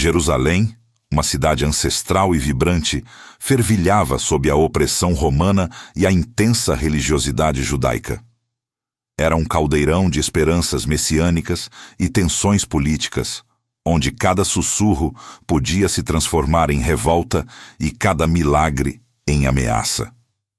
Jerusalém, uma cidade ancestral e vibrante, fervilhava sob a opressão romana e a intensa religiosidade judaica. Era um caldeirão de esperanças messiânicas e tensões políticas, onde cada sussurro podia se transformar em revolta e cada milagre em ameaça.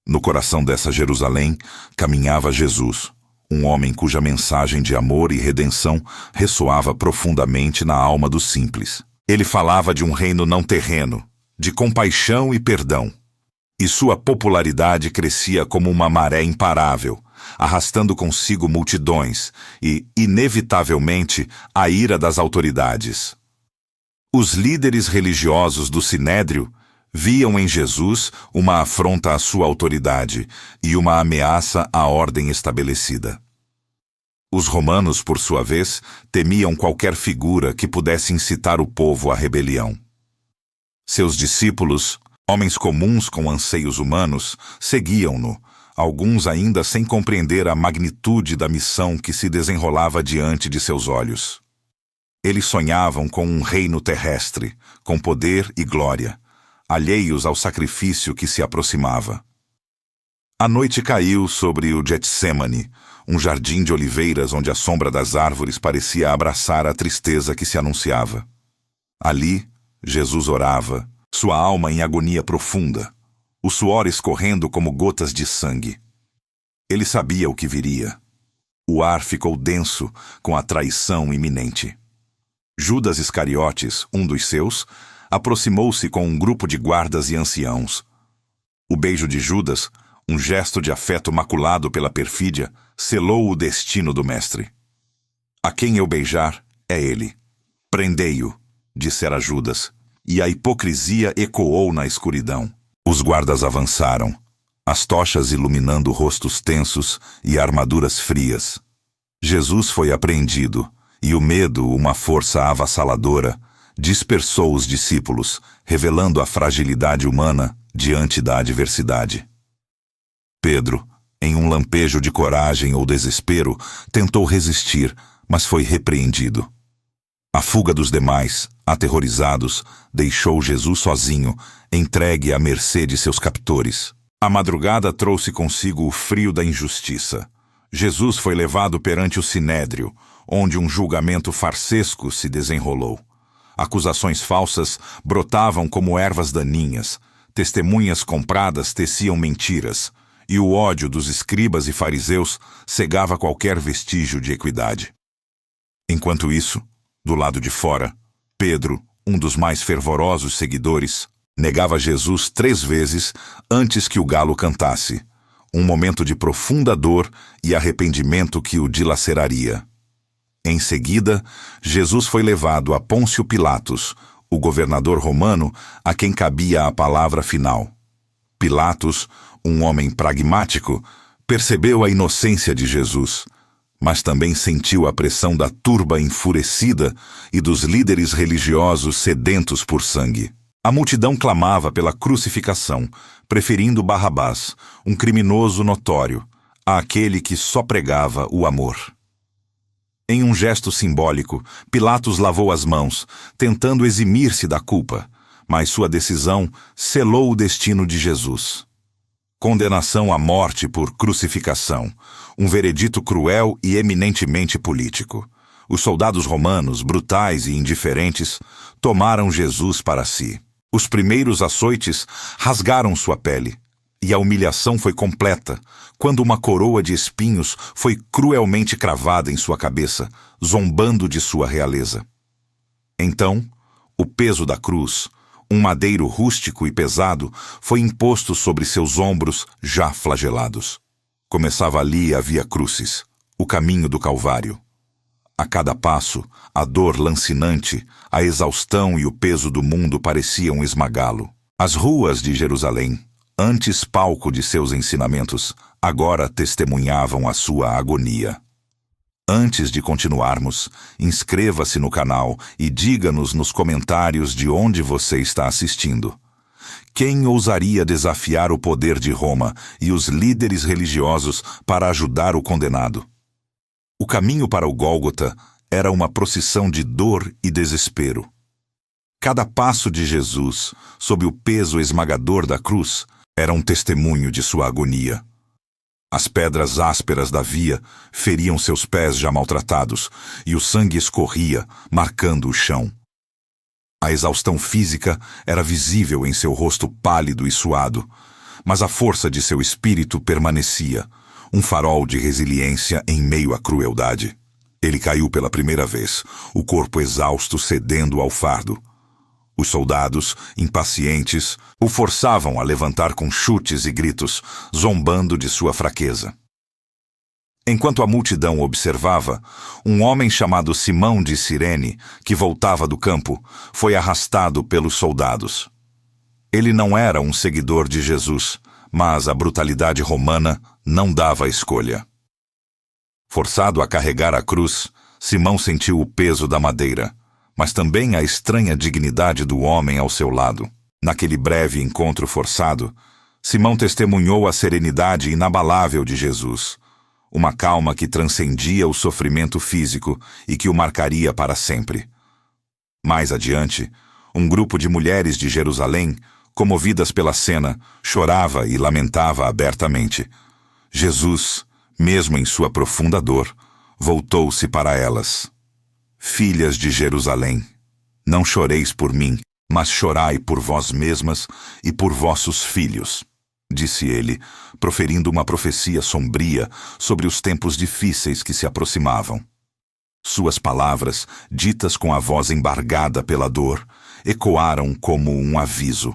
No coração dessa Jerusalém caminhava Jesus, um homem cuja mensagem de amor e redenção ressoava profundamente na alma dos simples. Ele falava de um reino não terreno, de compaixão e perdão. E sua popularidade crescia como uma maré imparável, arrastando consigo multidões e, inevitavelmente, a ira das autoridades. Os líderes religiosos do Sinédrio viam em Jesus uma afronta à sua autoridade e uma ameaça à ordem estabelecida. Os romanos, por sua vez, temiam qualquer figura que pudesse incitar o povo à rebelião. Seus discípulos, homens comuns com anseios humanos, seguiam-no, alguns ainda sem compreender a magnitude da missão que se desenrolava diante de seus olhos. Eles sonhavam com um reino terrestre, com poder e glória, alheios ao sacrifício que se aproximava. A noite caiu sobre o Getsêmani, um jardim de oliveiras onde a sombra das árvores parecia abraçar a tristeza que se anunciava. Ali, Jesus orava, sua alma em agonia profunda, o suor escorrendo como gotas de sangue. Ele sabia o que viria. O ar ficou denso com a traição iminente. Judas Iscariotes, um dos seus, aproximou-se com um grupo de guardas e anciãos. O beijo de Judas, um gesto de afeto maculado pela perfídia, selou o destino do mestre. A quem eu beijar é ele. Prendei-o, dissera Judas, e a hipocrisia ecoou na escuridão. Os guardas avançaram, as tochas iluminando rostos tensos e armaduras frias. Jesus foi apreendido, e o medo, uma força avassaladora, dispersou os discípulos, revelando a fragilidade humana diante da adversidade. Pedro, em um lampejo de coragem ou desespero, tentou resistir, mas foi repreendido. A fuga dos demais, aterrorizados, deixou Jesus sozinho, entregue à mercê de seus captores. A madrugada trouxe consigo o frio da injustiça. Jesus foi levado perante o Sinédrio, onde um julgamento farsesco se desenrolou. Acusações falsas brotavam como ervas daninhas, testemunhas compradas teciam mentiras, e o ódio dos escribas e fariseus cegava qualquer vestígio de equidade. Enquanto isso, do lado de fora, Pedro, um dos mais fervorosos seguidores, negava Jesus 3 vezes antes que o galo cantasse, um momento de profunda dor e arrependimento que o dilaceraria. Em seguida, Jesus foi levado a Pôncio Pilatos, o governador romano a quem cabia a palavra final. Pilatos, um homem pragmático, percebeu a inocência de Jesus, mas também sentiu a pressão da turba enfurecida e dos líderes religiosos sedentos por sangue. A multidão clamava pela crucificação, preferindo Barrabás, um criminoso notório, àquele que só pregava o amor. Em um gesto simbólico, Pilatos lavou as mãos, tentando eximir-se da culpa, mas sua decisão selou o destino de Jesus. Condenação à morte por crucificação, um veredito cruel e eminentemente político. Os soldados romanos, brutais e indiferentes, tomaram Jesus para si. Os primeiros açoites rasgaram sua pele, e a humilhação foi completa, quando uma coroa de espinhos foi cruelmente cravada em sua cabeça, zombando de sua realeza. Então, o peso da cruz, um madeiro rústico e pesado, foi imposto sobre seus ombros já flagelados. Começava ali a Via Crucis, o caminho do Calvário. A cada passo, a dor lancinante, a exaustão e o peso do mundo pareciam esmagá-lo. As ruas de Jerusalém, antes palco de seus ensinamentos, agora testemunhavam a sua agonia. Antes de continuarmos, inscreva-se no canal e diga-nos nos comentários de onde você está assistindo. Quem ousaria desafiar o poder de Roma e os líderes religiosos para ajudar o condenado? O caminho para o Gólgota era uma procissão de dor e desespero. Cada passo de Jesus, sob o peso esmagador da cruz, era um testemunho de sua agonia. As pedras ásperas da via feriam seus pés já maltratados, e o sangue escorria, marcando o chão. A exaustão física era visível em seu rosto pálido e suado, mas a força de seu espírito permanecia, um farol de resiliência em meio à crueldade. Ele caiu pela primeira vez, o corpo exausto cedendo ao fardo. Os soldados, impacientes, o forçavam a levantar com chutes e gritos, zombando de sua fraqueza. Enquanto a multidão observava, um homem chamado Simão de Cirene, que voltava do campo, foi arrastado pelos soldados. Ele não era um seguidor de Jesus, mas a brutalidade romana não dava escolha. Forçado a carregar a cruz, Simão sentiu o peso da madeira, mas também a estranha dignidade do homem ao seu lado. Naquele breve encontro forçado, Simão testemunhou a serenidade inabalável de Jesus, uma calma que transcendia o sofrimento físico e que o marcaria para sempre. Mais adiante, um grupo de mulheres de Jerusalém, comovidas pela cena, chorava e lamentava abertamente. Jesus, mesmo em sua profunda dor, voltou-se para elas. Filhas de Jerusalém, não choreis por mim, mas chorai por vós mesmas e por vossos filhos, disse ele, proferindo uma profecia sombria sobre os tempos difíceis que se aproximavam. Suas palavras, ditas com a voz embargada pela dor, ecoaram como um aviso,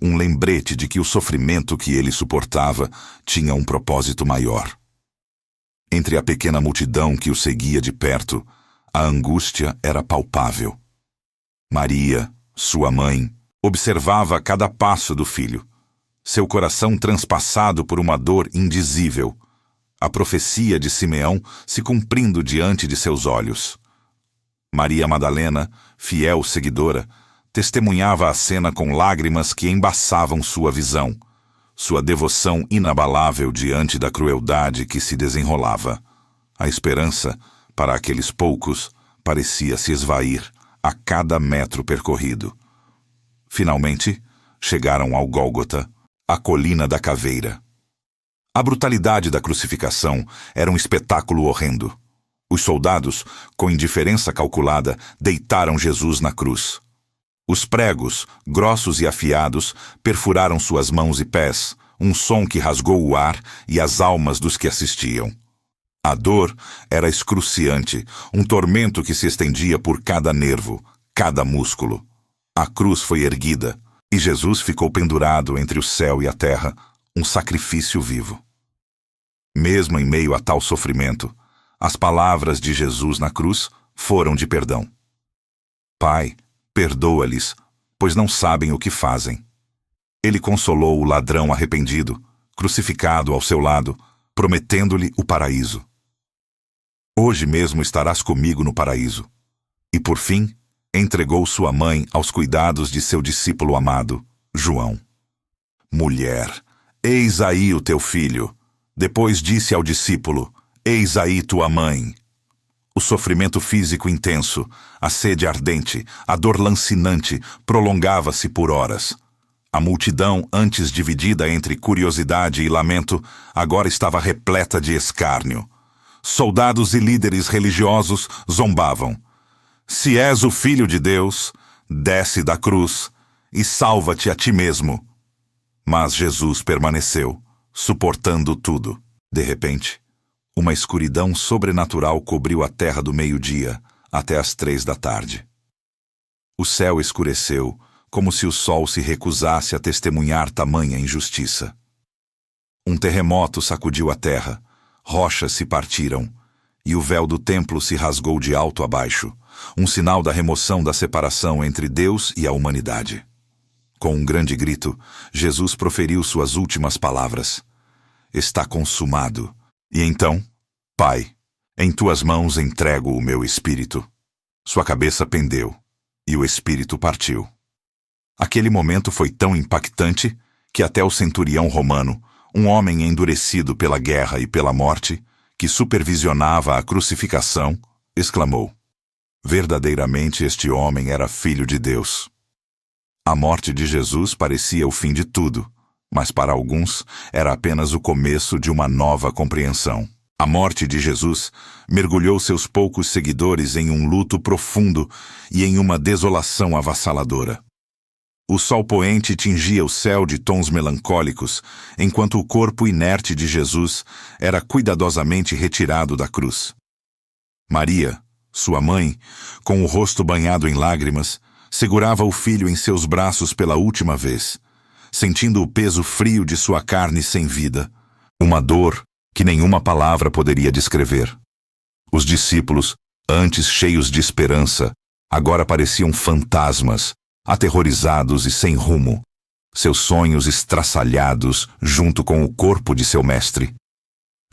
um lembrete de que o sofrimento que ele suportava tinha um propósito maior. Entre a pequena multidão que o seguia de perto, a angústia era palpável. Maria, sua mãe, observava cada passo do filho, seu coração transpassado por uma dor indizível, a profecia de Simeão se cumprindo diante de seus olhos. Maria Madalena, fiel seguidora, testemunhava a cena com lágrimas que embaçavam sua visão, sua devoção inabalável diante da crueldade que se desenrolava. A esperança, para aqueles poucos, parecia se esvair a cada metro percorrido. Finalmente, chegaram ao Gólgota, a colina da caveira. A brutalidade da crucificação era um espetáculo horrendo. Os soldados, com indiferença calculada, deitaram Jesus na cruz. Os pregos, grossos e afiados, perfuraram suas mãos e pés, um som que rasgou o ar e as almas dos que assistiam. A dor era excruciante, um tormento que se estendia por cada nervo, cada músculo. A cruz foi erguida, e Jesus ficou pendurado entre o céu e a terra, um sacrifício vivo. Mesmo em meio a tal sofrimento, as palavras de Jesus na cruz foram de perdão. Pai, perdoa-lhes, pois não sabem o que fazem. Ele consolou o ladrão arrependido, crucificado ao seu lado, prometendo-lhe o paraíso. Hoje mesmo estarás comigo no paraíso. E por fim, entregou sua mãe aos cuidados de seu discípulo amado, João. Mulher, eis aí o teu filho. Depois disse ao discípulo, eis aí tua mãe. O sofrimento físico intenso, a sede ardente, a dor lancinante prolongava-se por horas. A multidão, antes dividida entre curiosidade e lamento, agora estava repleta de escárnio. Soldados e líderes religiosos zombavam. Se és o Filho de Deus, desce da cruz e salva-te a ti mesmo. Mas Jesus permaneceu, suportando tudo. De repente, uma escuridão sobrenatural cobriu a terra do meio-dia até as 3 da tarde. O céu escureceu, como se o sol se recusasse a testemunhar tamanha injustiça. Um terremoto sacudiu a terra, rochas se partiram, e o véu do templo se rasgou de alto a baixo, um sinal da remoção da separação entre Deus e a humanidade. Com um grande grito, Jesus proferiu suas últimas palavras. Está consumado. E então, Pai, em tuas mãos entrego o meu espírito. Sua cabeça pendeu, e o espírito partiu. Aquele momento foi tão impactante que até o centurião romano, um homem endurecido pela guerra e pela morte, que supervisionava a crucificação, exclamou: verdadeiramente este homem era filho de Deus. A morte de Jesus parecia o fim de tudo, mas para alguns era apenas o começo de uma nova compreensão. A morte de Jesus mergulhou seus poucos seguidores em um luto profundo e em uma desolação avassaladora. O sol poente tingia o céu de tons melancólicos, enquanto o corpo inerte de Jesus era cuidadosamente retirado da cruz. Maria, sua mãe, com o rosto banhado em lágrimas, segurava o filho em seus braços pela última vez, sentindo o peso frio de sua carne sem vida, uma dor que nenhuma palavra poderia descrever. Os discípulos, antes cheios de esperança, agora pareciam fantasmas, aterrorizados e sem rumo, seus sonhos estraçalhados junto com o corpo de seu mestre.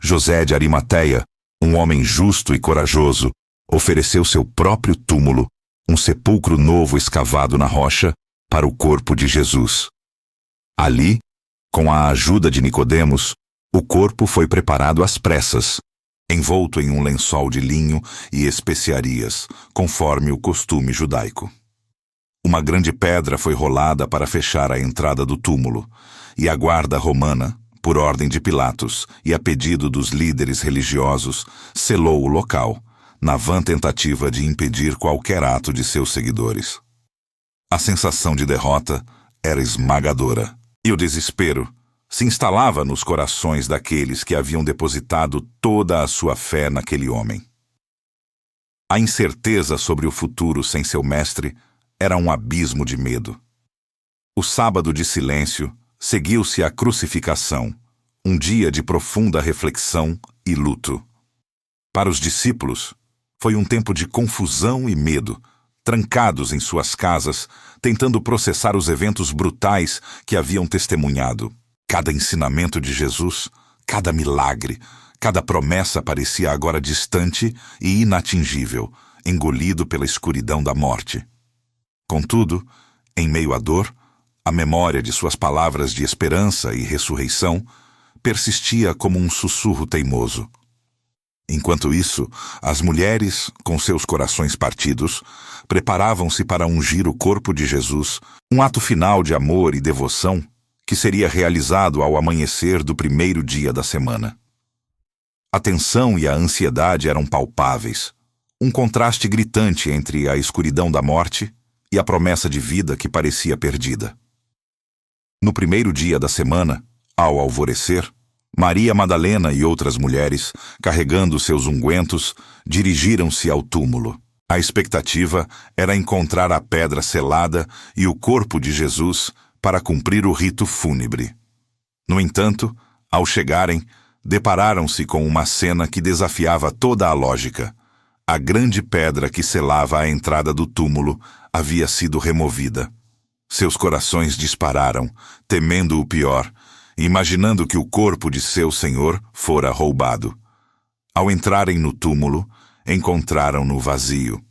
José de Arimateia, um homem justo e corajoso, ofereceu seu próprio túmulo, um sepulcro novo escavado na rocha, para o corpo de Jesus. Ali, com a ajuda de Nicodemos, o corpo foi preparado às pressas, envolto em um lençol de linho e especiarias, conforme o costume judaico. Uma grande pedra foi rolada para fechar a entrada do túmulo, e a guarda romana, por ordem de Pilatos e a pedido dos líderes religiosos, selou o local, na vã tentativa de impedir qualquer ato de seus seguidores. A sensação de derrota era esmagadora, e o desespero se instalava nos corações daqueles que haviam depositado toda a sua fé naquele homem. A incerteza sobre o futuro sem seu mestre era um abismo de medo. O sábado de silêncio seguiu-se à crucificação, um dia de profunda reflexão e luto. Para os discípulos, foi um tempo de confusão e medo, trancados em suas casas, tentando processar os eventos brutais que haviam testemunhado. Cada ensinamento de Jesus, cada milagre, cada promessa parecia agora distante e inatingível, engolido pela escuridão da morte. Contudo, em meio à dor, a memória de suas palavras de esperança e ressurreição persistia como um sussurro teimoso. Enquanto isso, as mulheres, com seus corações partidos, preparavam-se para ungir o corpo de Jesus, um ato final de amor e devoção que seria realizado ao amanhecer do primeiro dia da semana. A tensão e a ansiedade eram palpáveis, um contraste gritante entre a escuridão da morte e a promessa de vida que parecia perdida. No primeiro dia da semana, ao alvorecer, Maria Madalena e outras mulheres, carregando seus ungüentos, dirigiram-se ao túmulo. A expectativa era encontrar a pedra selada e o corpo de Jesus para cumprir o rito fúnebre. No entanto, ao chegarem, depararam-se com uma cena que desafiava toda a lógica. A grande pedra que selava a entrada do túmulo havia sido removida. Seus corações dispararam, temendo o pior, imaginando que o corpo de seu Senhor fora roubado. Ao entrarem no túmulo, encontraram-no vazio.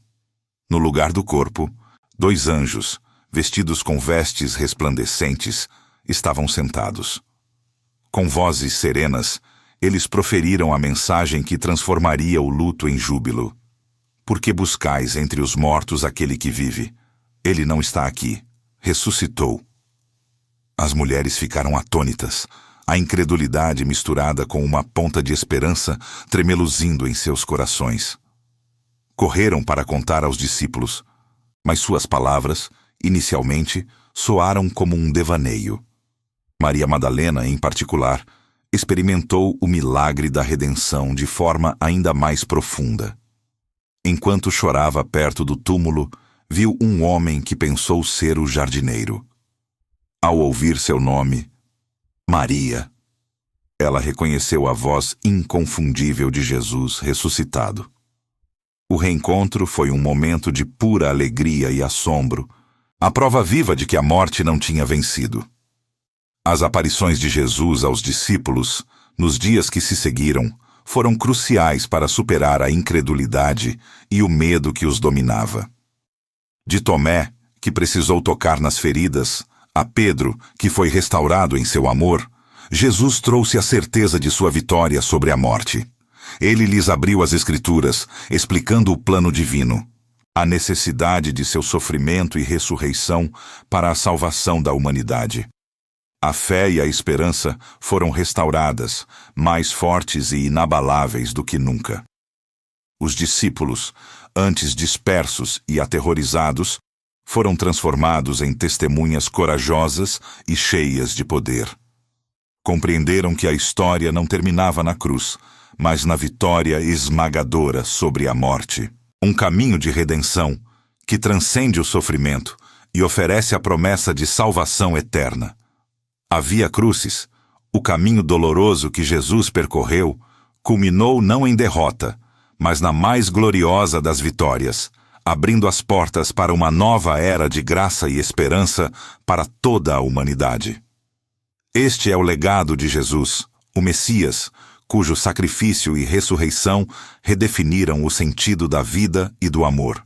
No lugar do corpo, 2 anjos, vestidos com vestes resplandecentes, estavam sentados. Com vozes serenas, eles proferiram a mensagem que transformaria o luto em júbilo. Por que buscais entre os mortos aquele que vive? Ele não está aqui. Ressuscitou. As mulheres ficaram atônitas, a incredulidade misturada com uma ponta de esperança tremeluzindo em seus corações. Correram para contar aos discípulos, mas suas palavras, inicialmente, soaram como um devaneio. Maria Madalena, em particular, experimentou o milagre da redenção de forma ainda mais profunda. Enquanto chorava perto do túmulo, viu um homem que pensou ser o jardineiro. Ao ouvir seu nome, Maria, ela reconheceu a voz inconfundível de Jesus ressuscitado. O reencontro foi um momento de pura alegria e assombro, a prova viva de que a morte não tinha vencido. As aparições de Jesus aos discípulos, nos dias que se seguiram, foram cruciais para superar a incredulidade e o medo que os dominava. De Tomé, que precisou tocar nas feridas, a Pedro, que foi restaurado em seu amor, Jesus trouxe a certeza de sua vitória sobre a morte. Ele lhes abriu as Escrituras, explicando o plano divino. a necessidade de seu sofrimento e ressurreição para a salvação da humanidade. A fé e a esperança foram restauradas, mais fortes e inabaláveis do que nunca. Os discípulos, antes dispersos e aterrorizados, foram transformados em testemunhas corajosas e cheias de poder. Compreenderam que a história não terminava na cruz, mas na vitória esmagadora sobre a morte. Um caminho de redenção que transcende o sofrimento e oferece a promessa de salvação eterna. A Via Crucis, o caminho doloroso que Jesus percorreu, culminou não em derrota, mas na mais gloriosa das vitórias, abrindo as portas para uma nova era de graça e esperança para toda a humanidade. Este é o legado de Jesus, o Messias, cujo sacrifício e ressurreição redefiniram o sentido da vida e do amor.